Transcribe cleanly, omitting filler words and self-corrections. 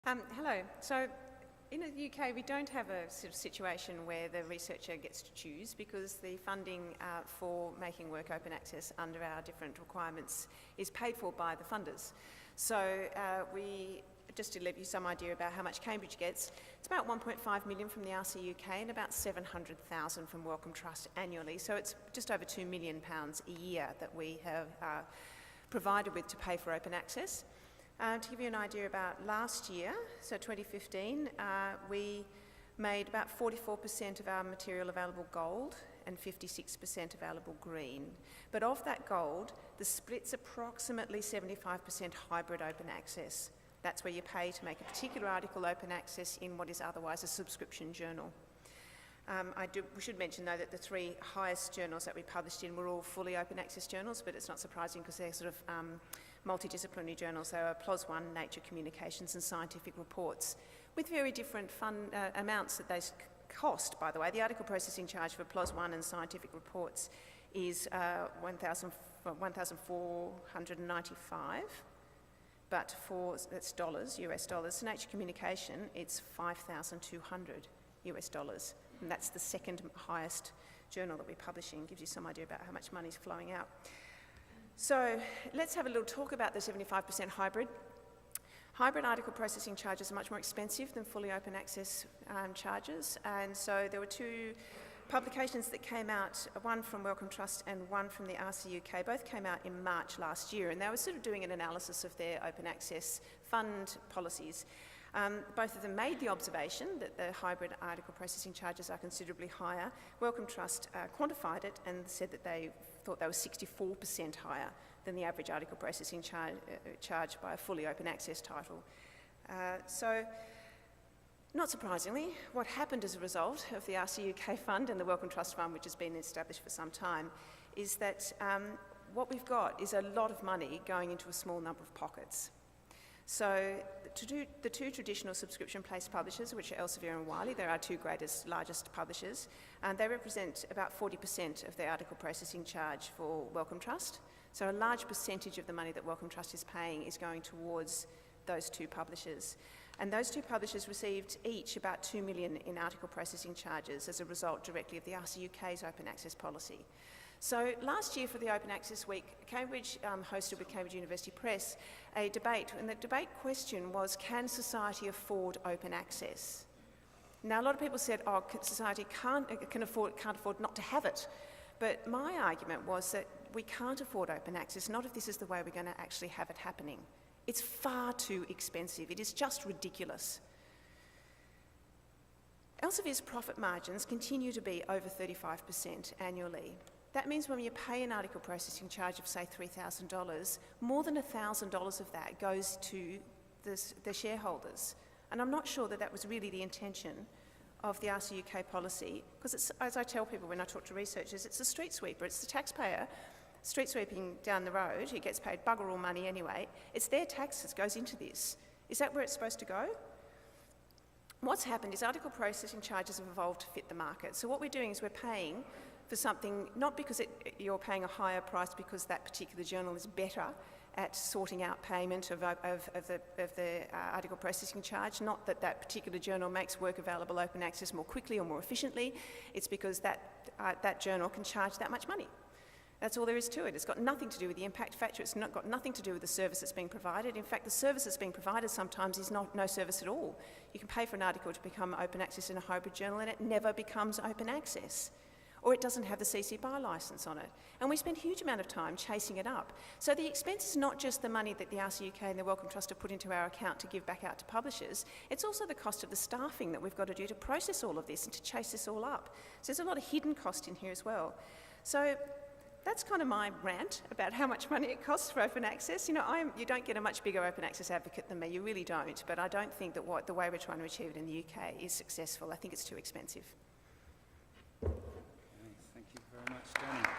Hello. So in the UK, we don't have a sort of situation where the researcher gets to choose, because the funding for making work open access under our different requirements is paid for by the funders. So just to give you some idea about how much Cambridge gets, it's about 1.5 million from the RCUK and about 700,000 from Wellcome Trust annually. So it's just over £2 million a year that we have provided with to pay for open access. To give you an idea about last year, so 2015, we made about 44% of our material available gold and 56% available green. But of that gold, the split's approximately 75% hybrid open access. That's where you pay to make a particular article open access in what is otherwise a subscription journal. We should mention, though, that the three highest journals that we published in were all fully open access journals, but it's not surprising because they're sort of multidisciplinary journals. They are PLOS One, Nature Communications and Scientific Reports, with very different amounts that they cost, by the way. The article processing charge for PLOS One and Scientific Reports is $1,495, but that's dollars, US dollars. For Nature Communication, it's $5,200 US dollars, and that's the second highest journal that we're publishing. Gives you some idea about how much money is flowing out. So let's have a little talk about the 75% hybrid. Hybrid article processing charges are much more expensive than fully open access charges, and so there were two publications that came out, one from Wellcome Trust and one from the RCUK. Both came out in March last year, and they were sort of doing an analysis of their open access fund policies. Both of them made the observation that the hybrid article processing charges are considerably higher. Wellcome Trust quantified it and said that they thought they were 64% higher than the average article processing charge by a fully open access title. So, not surprisingly, what happened as a result of the RCUK fund and the Wellcome Trust fund, which has been established for some time, is that what we've got is a lot of money going into a small number of pockets. So the two traditional subscription-placed publishers, which are Elsevier and Wiley, they're our two largest publishers, and they represent about 40% of the article processing charge for Wellcome Trust. So a large percentage of the money that Wellcome Trust is paying is going towards those two publishers. And those two publishers received each about $2 million in article processing charges as a result directly of the RCUK's open access policy. So last year for the Open Access Week, Cambridge hosted with Cambridge University Press a debate, and the debate question was, can society afford open access? Now a lot of people said, oh, society can't afford not to have it. But my argument was that we can't afford open access, not if this is the way we're going to actually have it happening. It's far too expensive. It is just ridiculous. Elsevier's profit margins continue to be over 35% annually. That means when you pay an article processing charge of, say, $3,000, more than $1,000 of that goes to the shareholders. And I'm not sure that that was really the intention of the RCUK policy, because it's, as I tell people when I talk to researchers, it's a street sweeper. It's the taxpayer street sweeping down the road who gets paid bugger all money anyway. It's their tax that goes into this. Is that where it's supposed to go? What's happened is article processing charges have evolved to fit the market. So what we're doing is we're paying for something, not because you're paying a higher price because that particular journal is better at sorting out payment of the article processing charge, not that that particular journal makes work available open access more quickly or more efficiently. It's because that journal can charge that much money. That's all there is to it. It's got nothing to do with the impact factor. It's got nothing to do with the service that's being provided. In fact, the service that's being provided sometimes is no service at all. You can pay for an article to become open access in a hybrid journal and it never becomes open access. Or it doesn't have the CC BY licence on it. And we spend a huge amount of time chasing it up. So the expense is not just the money that the RCUK and the Wellcome Trust have put into our account to give back out to publishers, it's also the cost of the staffing that we've got to do to process all of this and to chase this all up. So there's a lot of hidden cost in here as well. So that's kind of my rant about how much money it costs for open access. You know, you don't get a much bigger open access advocate than me, you really don't, but I don't think that the way we're trying to achieve it in the UK is successful. I think it's too expensive. Thank you very much, Danny.